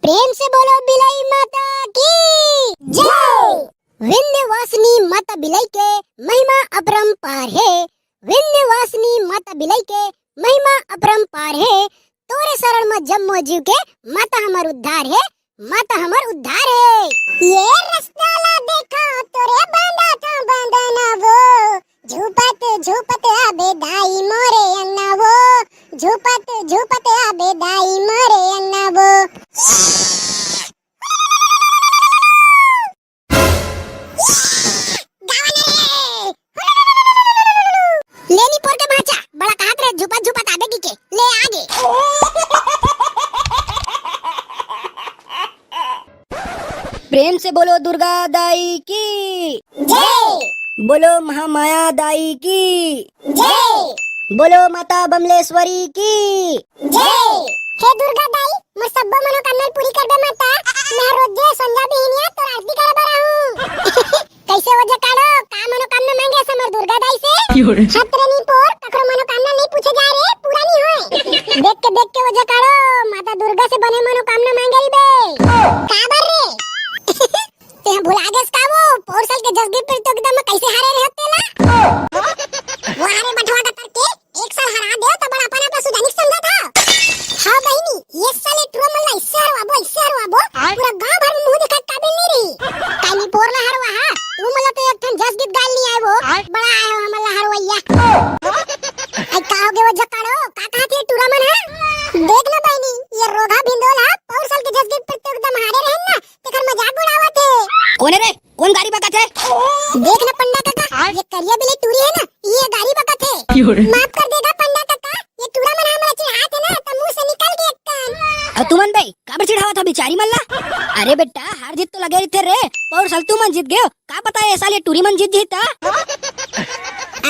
प्रेम से बोलो बिलाई माता की जय। विंध्यवासिनी माता बिलाई के महिमा अपरंपार है। विंध्यवासिनी माता बिलाई के महिमा अपरंपार है। तोरे शरण में जम्मो जीव के माता हमार उद्धार है। माता हमार उद्धार है। ये रास्ता ला देखा तोरे बांधा था बांधना वो झूपत झूपत आबे दाई मोरे अन्ना वो झूपत झूपत आबे दाई मोरे अन्ना वो। लेनी पोर के भाचा बड़ा कहात रे झूपत झूपत आबे की के ले आगे। प्रेम से बोलो दुर्गा दाई की जय। बोलो महामाया दाई की जय। बोलो माता बमलेश्वरी की जय। हे दुर्गा दाई मोर सब्बो मनोकामना पूरी कर दे माता। मैं रोज संजा बिहनिया तो आरती करे बरा हूं। कैसे वजह काढ़ो का मनोकामना मांगे समर दुर्गा दाई से। छत्रनी पोर ककरो मनोकामना नहीं पूछे जा रे पूरा नहीं होए। देख के वजह काढ़ो माता दुर्गा से बने मनोकामना मांगे री बे का बर रे। ते भुला गेस का वो पोरसल के जसगिर प्रतियोगिता में कैसे हारे रहे तेला। वो हारे बटवा का करके एक साल हरा दे तो बड़ा अपना पे सुजानिक समझा था। हाँ बहनी ये साले ट्रो मल्ला इससे हरवाबो पूरा गांव भर में मुंह दिखा काबिल नहीं रही। काली पोरला हरवा हा तू मला तो एक ठन जस गीत गाल नहीं आए वो बड़ा आए हो हमला हरवैया। आई काओगे वो जकाड़ो का कहती है टूरा मन है। देख ना बहनी ये रोगा भिंडोल हा पौर साल के जस गीत प्रतियोगिता में हारे रहन ना तेकर मजाक उड़ावत है। कौन है रे कौन गाड़ी बकत है। देख ना पंडा काका ये करिया बिले टूरी है ना ये गाड़ी बकत है। माफ कर देगा पंडा काका ये टूरा मन हमरा चिढ़ात है ना तो मुंह से निकल गया कान। और तुमन भाई काबर चिढ़ावा था बेचारी मल्ला। अरे बेटा हार जीत तो लगे थे रे और साल तुमन जीत गए का पता है साले टूरी मन जीत जीता।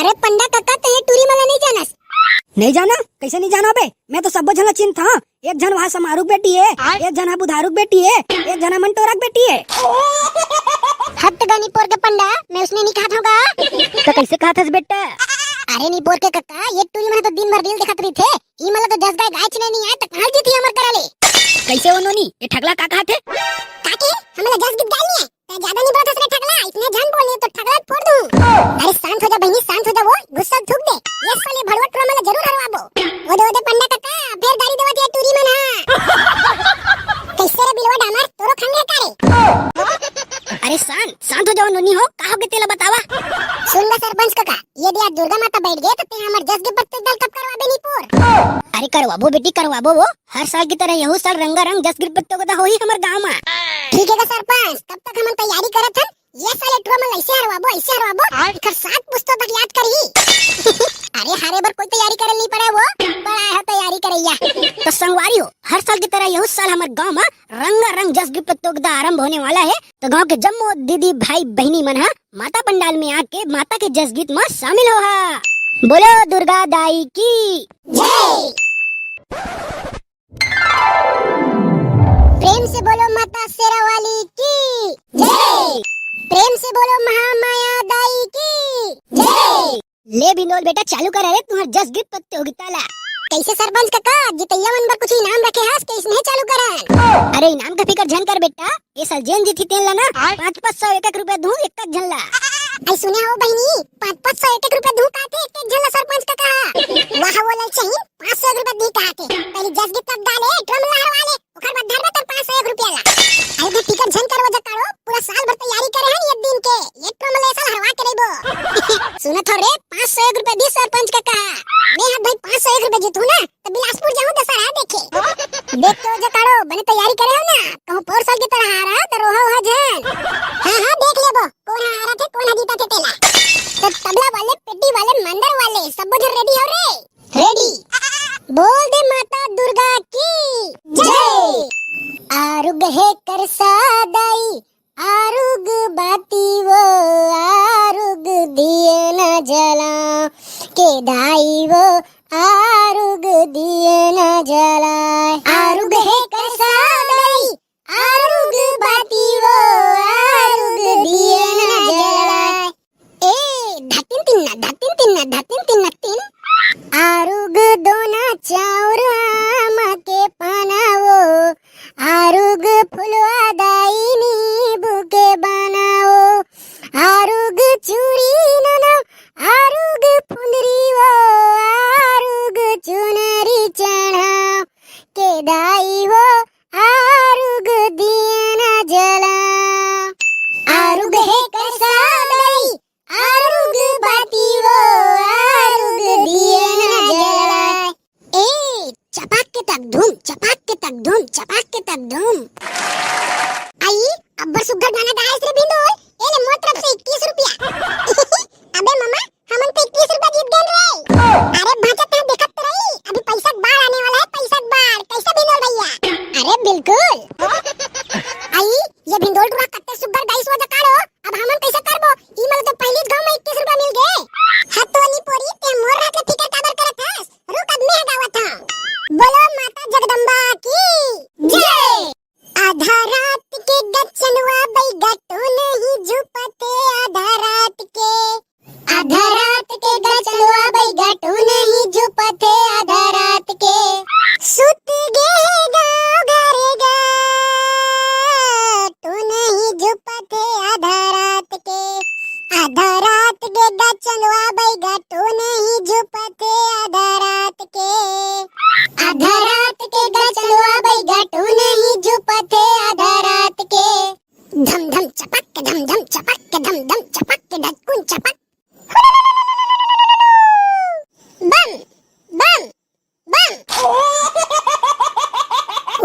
अरे पंडा काका तो ये टूरी मला नहीं जानस। नहीं जाना कैसे नहीं जाना बे मैं तो सब जन चिंत था। एक जन वहाँ समारूक बेटी है एक जन बुधारूक बेटी है एक जना मंटोरक बेटी है। हट गनी पोर के पंडा मैं उसने नहीं कहा होगा। तो कैसे कहा था बेटा। अरे नहीं पोर के काका ये टूरी में तो दिन भर रील दिखात रही थे ई मला तो 10 गाय गाय चने नहीं आए तो कहां जीती हमर करा ले। कैसे वो नोनी ये ठगला का कहा थे। काके हमला 10 गीत गाली है ते ज्यादा नहीं बात असरे ठगला इतने जान बोलने तो ठगला फोड़ दूं। अरे शांत हो जा बहनी शांत हो जा वो गुस्सा थूक दे ये साले भड़वट रो मला जरूर हरवाबो। ओदे पंडा काका फिर गाड़ी देवा दिया टूरी मन हां कैसे रे बिलवा डामर तोरो खंगे करे। अरे शांत हो जाओ नोनी हो कहोगे तेला बतावा। सुन ले सरपंच काका यदि आज दुर्गा माता बैठ गए तो ते हमर जस के पत्ते दल कब करवाबे नी पोर। अरे करवाबो बेटी करवाबो वो हर साल की तरह यहू साल रंगारंग जस गिर प्रतियोगिता होई हमर गांव में। ठीक है सरपंच तब तक हम तैयारी करत हन ये साले ट्रो में ऐसे हरवाबो कर 7 पुस्तक तक याद करी। अरे हारे बार कोई तैयारी करे नहीं पड़े वो बड़ा है तैयारी करैया। तो संगवारी हो हर साल की तरह यहू साल हमारे गांव में रंगारंग जस गिर प्रतियोगिता आरंभ होने वाला है। तो गांव के जम्मो दीदी भाई बहनी मन माता पंडाल में आके माता के जस गीत में शामिल हो हा। बोलो दुर्गा दाई की जय। प्रेम से बोलो माता शेरावाली की जय। प्रेम से बोलो महामाया दाई की जय। ले बिंदोल बेटा चालू कर रे तुम्हार जस गीत प्रतियोगिता ला। कैसे सरपंच काका जितैया मन बर कुछ इनाम रखे हस के इसने चालू करन। अरे इनाम का फिकर झन कर बेटा ये साल जेन जीती तेन ला ना 500 1 रुपया दूं एक तक झन ला। आई सुने हो बहनी 500 1 रुपया दूं काते एक झन ला सरपंच काका। वाह वो लल चाहिए 500 रुपया दी काते पहले जस गीत तक डाले ड्रम ला हरवा ले ओकर बाद धर तर 500 रुपया ला। आई दे टिकट झन कर वजह करो पूरा साल भर तैयारी करे हन एक दिन के ये ड्रम ले साल हरवा करेबो। सुन तो रे 500 रुपया दी सरपंच काका मैं हाथ भाई 500 रुपया जीतू ना तो बिलासपुर जाऊं दशहरा देखे। देख तो वजह करो बने तैयारी करे हो ना कहूं पोर साल की तरह हारा तो रोहा हो झन। हां देख लेबो कौन हारा थे कौन जीता थे तेला। तो तबला वाले पेटी वाले मंदिर वाले सब जन रेडी हो रे रेडी। बोल दे माता दुर्गा की जय। आरुग है कर सादाई आरुग बाती वो आरुग दिए न जला के दाई वो आरुग दिए न जला। आरुग है कर सादाई आरुग बाती वो आरुग दिए न जला। ए धतिन तिन्ना तीन आरुग दोना चाउर आमा के पाना वो आरुग आरुग फुलवा दाईनी बुके बनाओ आरुग चूड़ी ननो आरुग फुंदरी वो आरुग चुनरी चढ़ाओ के दाई हो आरुग दिया न जलाओ आरुग है कैसा दाई आरुग बाती वो आरुग दिया न जलाए ए चपाक के तक धूम चपाक के तक धूम चपाक के तक धूम आई अब्बर सुग्घर गाना गायस रे बिंदोल एले मोर तरफ से 21 रुपया अबे मामा हमन पे 21 रुपया जीत गए रे अरे भाचा ते देखत तो रही अभी पैसा बाढ़ आने वाला है पैसा बाढ़ कैसा बिंदोल भैया अरे बिल्कुल आई ये बिंदोल टुरा कत्ते सुग्घर गाइस वो जकाड़ो अब हमन कैसे करबो ई मतलब तो पहली गांव में 21 रुपया मिल गए हतोनी पोरी ते मोर रात ले फिकर काबर करत हस रुक अब मैं गावत हूं बोलो माता जगदम्बा की जय आधा रात के गचनवा बैगा तो नहीं झुपते आधा रात के गचनवा बैगा तो नहीं झुपते आधा रात के सुत गए गाँव घरे गा तो नहीं झुपते आधा रात के गचनवा बैगा तो नहीं झुपते आधा रात के गचनवा बैगा तो नहीं झुपते आधा रात के धम धम चपक के धम धम चपक के धम धम चपक के धटकुन चपक बम बम बम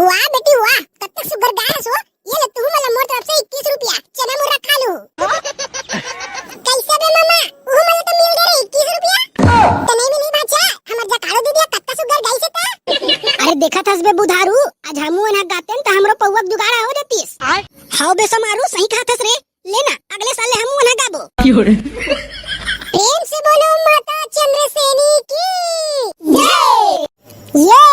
वाह बेटी वाह कत्तक सुगर गायस हो ये ले तू मला मोर तरफ से 21 रुपया चना मुर्रा खा लू कैसे बे मामा वो मला तो मिल गए 21 रुपया तो नहीं मिली बाचा हमर जकाड़ो दीदी कत्तक सुगर गाइस था अरे देखा थस बे बुधारू आज हमू ना गातेन त हमरो पौवक जुगाड़ा हो देतीस हाउ बे समारू सही खातस रे लेना अगले साल हमू ना गाबो प्रेम से बोलो माता चंद्रसेनी की जय ये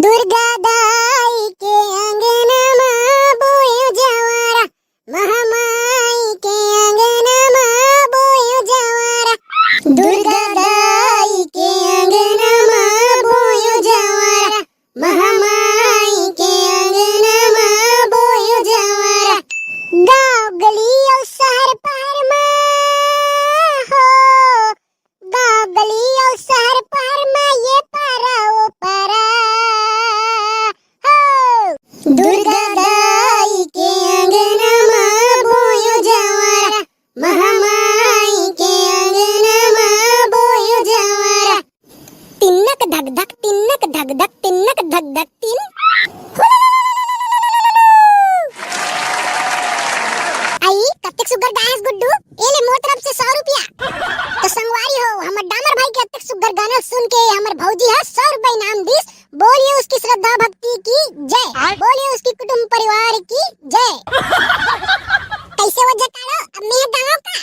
दुर्गा दाई के अंगना में बोयो जवारा महामाई के अंगना में बोयो जवारा दुर्गा दाई के अंगना में बोयो जवारा महामाई के अंगना में बोयो जवारा गाँव गली और शहर पहर में हो गाँव गली और शहर पहर में ये पारा वो पारा हो दुर्गा दाई के अंगना में बोयो जवारा महामाई के अंगना में बोयो जवारा तिन्नक धक धक तिन्नक धक धक तिन्नक धक धक तिन आई कत्तक सुगर गायस गुड्डू एले मोर तरफ से 100 रुपया तो संगवारी हो हमर डामर भाई के कत्तक सुगर गाना सुन के हमर भौजी है 100 रुपया इनाम दिस बोलिए उसकी श्रद्धा भक्ति की जय बोलिए उसकी कुटुंब परिवार की जय कैसे हो जकाड़ो अब मैं गाँव का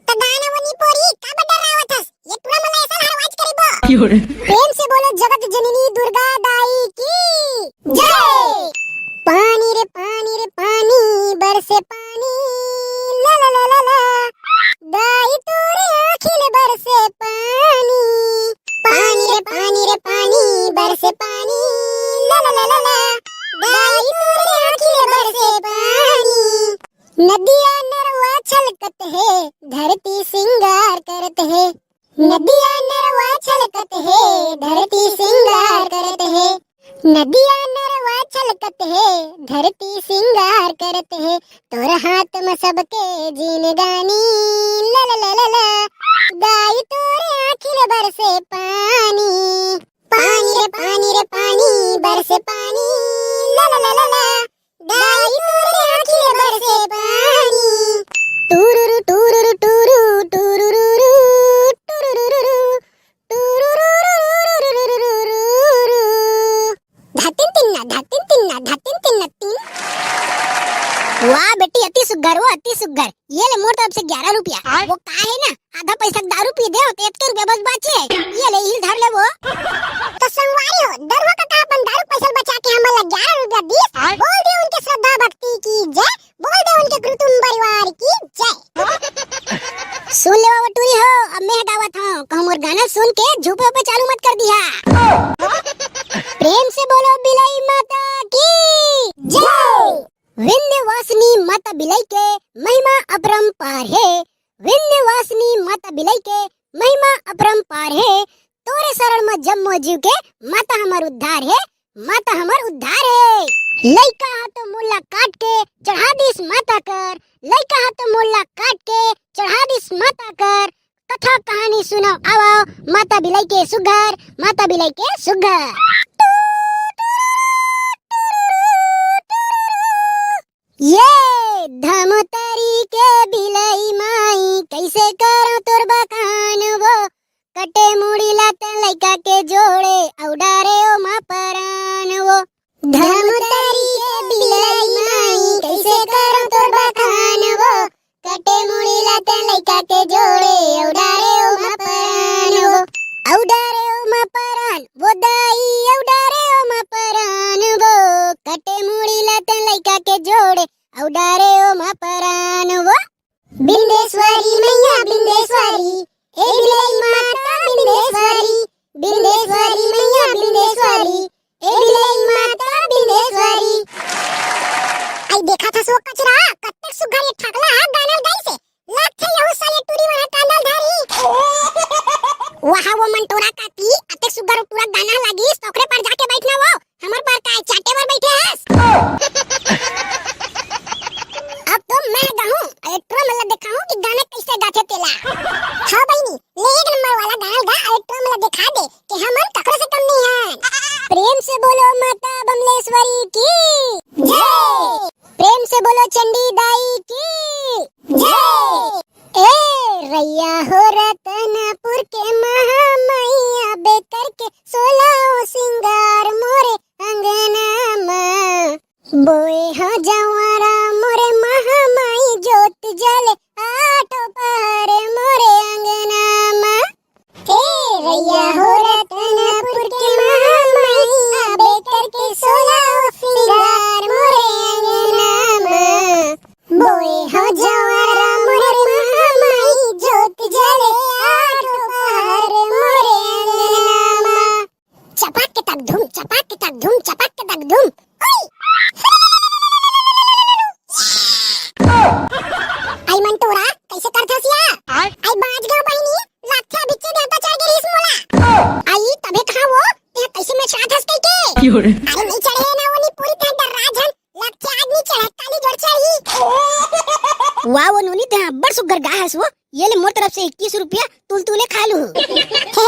तो गाना वनी पोरी का बड़ा रावत हस ये पूरा मला ऐसा हरवाज करीबो प्रेम से बोलो जगत जननी दुर्गा दाई की जय पानी रे पानी बरसे पानी ला ला ला ला ला दाई तोरे आँखिल बरसे पानी रे पानी बरसे पानी ला ला ला ला ला दाई तोरे आँखिल बरसे पानी नदिया नरवा छलकत है धरती सिंगार करत है नदिया नरवा छलकत है धरती सिंगार करत है नदिया नरवा छलकत है धरती सिंगार करत है तोर हाथ में सबके जीन गानी ला ला ला ला ला दाई तोरे आँखिल बरसे पानी रे पानी बरसे पानी ला ला ला ला ला दाई तोरे आँखिल बरसे पानी टूरुरु टूरुरु टूरु टूरुरुरु टूरुरुरु टूरुरुरु धतिन तिन्ना तीन वाह बेटी अति सुग्घर वो अति सुग्घर ये ले मोर तरफ से 11 रुपया वो का है ना आधा पैसा दारू पी दे होते 1 रुपया बस बचे ये ले हिल धर ले वो तो संगवारी हो दरवा का अपन दारू पैसा बचा के हमारा 11 रुपया दिस बोल दे उनके श्रद्धा भक्ति की जय बोल दे उनके कुटुंब परिवार की जय सुन ले बटूरी हो अब मैं गावत हूं कहूं और गाना सुन के झूपे पे चालू मत कर दिया प्रेम से बोलो बिलाई माता की माता बिलाई के महिमा अपरंपार है, विंध्यवासिनी माता बिलाई के महिमा अपरंपार है। तोरे शरण में जम्मो जीव के माता हमर उद्धार है, माता हमर उद्धार है। लइका हाथ मुल्ला काट के चढ़ा दिस माता कर, लइका हाथ मुल्ला काट के चढ़ा दिस माता कर। कथा कहानी सुनाओ आओ माता बिलाई के सुघर, माता बिलाई के सुघर। ये धमतरी के बिलाई माई कैसे करो तोर बखान वो, कटे मुड़ी लात लइका के जोड़े औडारे ओ मा परान वो। धमतरी के बिलाई माई कैसे करो तोर बखान वो, कटे मुड़ी लात लइका के जोड़े औडारे ओ मा परान वो। औडारे ओ मा परान वो दाई, औडारे ओ मा परान वो, कटे मुड़ी लात लइका के जोड़े औडारे ओ मा परान वो। बिंदेश्वरी मैया बिंदेश्वरी, ए बिलाई माता बिंदेश्वरी, बिंदेश्वरी मैया बिंदेश्वरी, ए बिलाई माता बिंदेश्वरी। आई देखा था सो कचरा कत्तक सुघर एक ठाकला गानल गाई से लाख थे यहु साले टूरी वहां कांदल धारी। वहां वो मंटोरा काकी अतक सुघर टूरा गाना लागी सोकरे पर जाके बैठना वो हमर पर काय चाटे पर बैठे हस। अब तो मैं गाऊं इलेक्ट्रो मतलब दिखाऊं कि गाना कैसे गाथे तेला। हां बहनी ले एक नंबर वाला गाना गा, इलेक्ट्रो मतलब दिखा दे कि हमन ककरो से कम नहीं हैं। प्रेम से बोलो माता बमलेश्वरी की जय, प्रेम से बोलो चंडी दाई की जय। ए रैया हो रतनपुर के महामैया बेकर के 16 सिंगार मोरे अंगना में, बोए हो जवारा मोरे महामाई जोत जले आठो पहरे मोरे अंगना में। हे रैया हो रतनपुर के महामाई बेकर के 16 सिंगार मोरे अंगना में, बोए हो जवारा मोरे महामाई जोत जले आठो पहरे मोरे अंगना में। चपाक के तक धूम, चपाक के तक धूम, चपाक के तक धूम। आई मंटोरा कैसे करथस या? आई बाज गयो बहिनी लाथा बिच्चे देता चढ़ के रीस मोला। आई तबे कहां वो ते कैसे में चाथस कई के? अरे नहीं चढ़े ना वो नी पूरी तरह डराजन लाथा आदमी चढ़ काली जोड़ चढ़ी। वाह वो नोनी ते बड़ सुगर गाहस वो, ये ले मोर तरफ से 21 रुपया तुलतुले खा लू। हे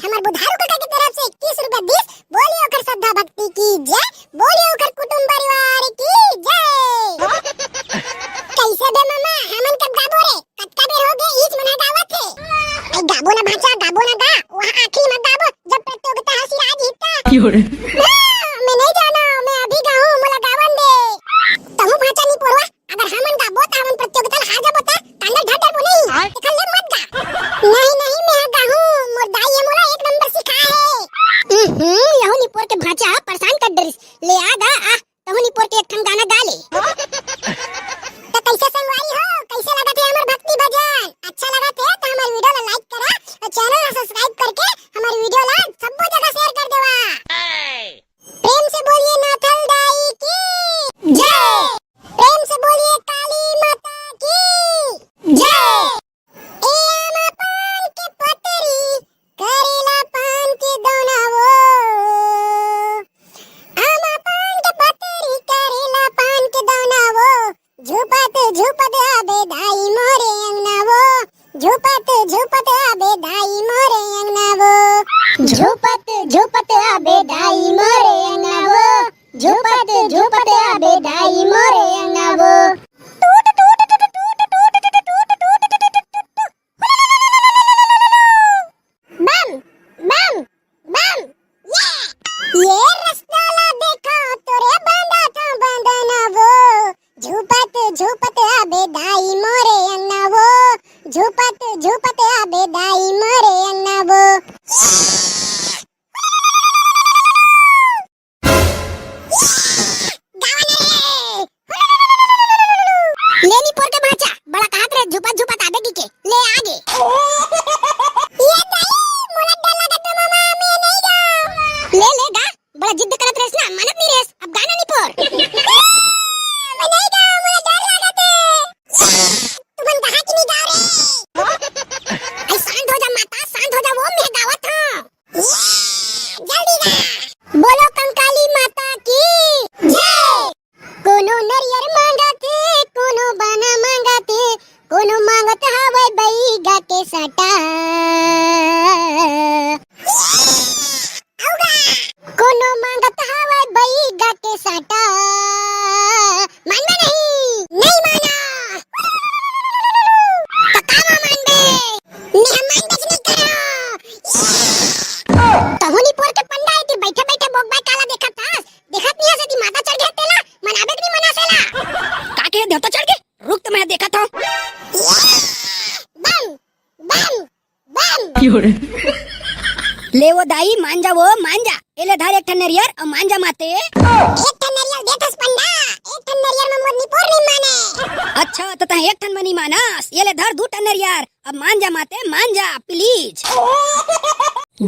हमर बुधारू काका की तरफ से 21 रुपया 20। बोलियो कर श्रद्धा भक्ति की जय, बोलियो कर कुटुंब परिवार की जय। कैसे बे मामा हमन कब गाबो रे, कतका बेर हो गए ईच मना गावत है। ए गाबो ना भाचा गाबो ना गा, वहां आखिरी में गाबो जब प्रतियोगिता हंसी आज जीतता। मैं नहीं जाना, मैं अभी गाऊं मोला गावन दे। तहु भाचा नहीं पोरवा, अगर हमन गाबो त हमन प्रतियोगिता हार जाबो त कांडल ढडर बो नहीं इखले मत गा। नहीं नहीं मैं गाऊं, मोर दाई ये मोला एक नंबर सिखा है। यहु नी पोर के भाचा परेशान कर डरिस, ले आ गा आ तहु नी पोर के एक ठन गाना गा ले। तो कैसे संगवारी हो, कैसे लगा थे हमार भक्ति भजन? अच्छा लगा थे तो हमारे वीडियो ला लाइक करा और चैनल ला सब्सक्राइब करके हमारे वीडियो ला सब जगह शेयर कर देवा। प्रेम से बोलिए नाथल दाई की जय, प्रेम से बोलिए काली माता की जय। ए आमा पान के पतरी करेला पान के दोना वो, आमा पान के पतरी करेला पान के दोना वो, झुपत झुपत आबे दाई मोरे अंगना वो, झुपत झुपत आबे दाई मोरे अंगना वो, झुपत झुपत आबे दाई मोरे अंगना वो, झुपत झुपत आबे दाई मोरे अंगना वो। टूट टूट टूट टूट टूट टूट टूट टूट बम बम बम ये रास्ता ला देखा तोरे बांधा था बंधना वो, झुपत झुपत आबे दाई मोरे अंगना वो, झुपत झुपत आबे दाई मोरे अंगना वो। लेनी पोर के भाचा बड़ा कहात रे झुपत झुपत आबे की के ले आगे। ये दाई मोला डर लगत बे मामा, मैं नहीं जाऊं। ले ले गा, बड़ा जिद करत रेस ना, मानत नहीं रेस, अब गाना नहीं पोर। मैं नहीं जाऊं, मुझे डर मानना नहीं माना तो कामा मान दे मेहमान देखने करो तहुनी पोर के पंडा है ती बैठे बैठे बोक बाय काला देखत नहीं हसे ती माता चढ़ गए तेला मनाबे नहीं मनासेला काके देवता चढ़ के रुक तो मैं देखा था बम बम बम ले वो दाई मान जा एले धार एक ठन नरियर और मान जा माते एक ठन नरियल देखस पंडा एक ठन नरियल में मोरनी पोर नहीं माने अच्छा तो ता एक ठन मनी मानस एले धार दू ठन नरियर अब मान जा माते मान जा प्लीज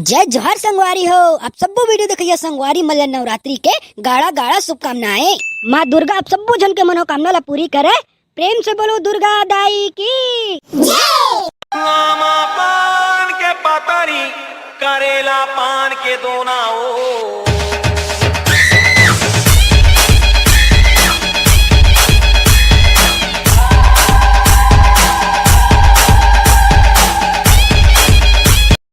जय जोहर संगवारी हो आप सबो वीडियो देखिए संगवारी मल्ल नवरात्रि के गाड़ा गाड़ा शुभकामनाएं माँ दुर्गा आप सबो जन के मनोकामना ला पूरी करे प्रेम से बोलो दुर्गा दाई की जय लामा पान के पातारी करेला पान के दोना